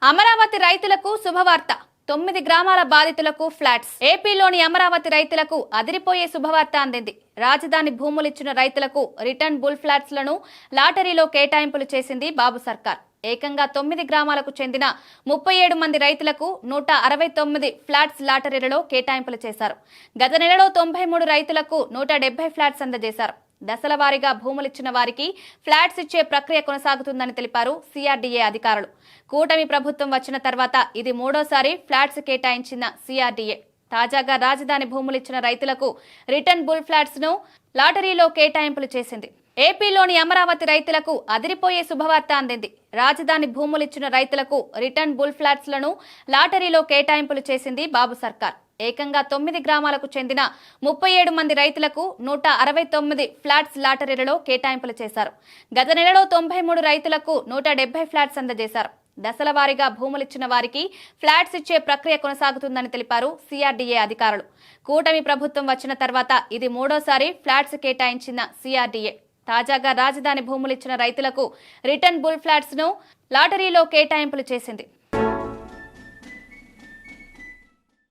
అమరావతి రైతులకు శుభవార్త. 9 గ్రామాల బాధితులకు ఫ్లాట్స్. ఏపీలోని అమరావతి రైతులకు అదిరిపోయే శుభవార్త అందింది. రాజధాని భూములిచ్చిన రైతులకు రిటర్న్ బుల్ ఫ్లాట్స్ లను లాటరీలో కేటాయింపులు చేసింది బాబు సర్కార్. ఏకంగా 9 గ్రామాలకు చెందిన 37 మంది రైతులకు 169 ఫ్లాట్స్ లాటరీలలో కేటాయింపులు చేశారు. గత నెలలో 93 రైతులకు 170 ఫ్లాట్స్ అందజేశారు. దశల వారీగా భూములిచ్చిన వారికి ఫ్లాట్స్ ఇచ్చే ప్రక్రియ కొనసాగుతుందని తెలిపారు సిఆర్డీఏ అధికారులు. కూటమి ప్రభుత్వం వచ్చిన తర్వాత ఇది మూడోసారి ఫ్లాట్స్ కేటాయించిన సిఆర్డీఏ తాజాగా రాజధాని భూములిచ్చిన రైతులకు రిటర్న్ బుల్ ఫ్లాట్స్ ను లాటరీలో కేటాయింపులు చేసింది. ఏపీలోని అమరావతి రైతులకు అదిరిపోయే శుభవార్త అందింది. రాజధాని భూములిచ్చిన రైతులకు రిటర్న్ బుల్ ఫ్లాట్స్ లను లాటరీలో కేటాయింపులు చేసింది బాబు సర్కార్. ఏకంగా 9 గ్రామాలకు చెందిన 37 మంది రైతులకు 169 ఫ్లాట్స్ లాటరీలలో కేటాయింపులు చేశారు. గత నెలలో 93 రైతులకు 170 ఫ్లాట్స్ అందజేశారు. దశల వారీగా భూములిచ్చిన వారికి ఫ్లాట్స్ ఇచ్చే ప్రక్రియ కొనసాగుతుందని తెలిపారు సిఆర్డీఏ అధికారులు. కూటమి ప్రభుత్వం వచ్చిన తర్వాత ఇది మూడోసారి ఫ్లాట్స్ కేటాయించిన సిఆర్డీఏ తాజాగా రాజధాని భూములిచ్చిన రైతులకు రిటర్న్ బుల్ ఫ్లాట్స్ ను లాటరీలో కేటాయింపులు చేసింది.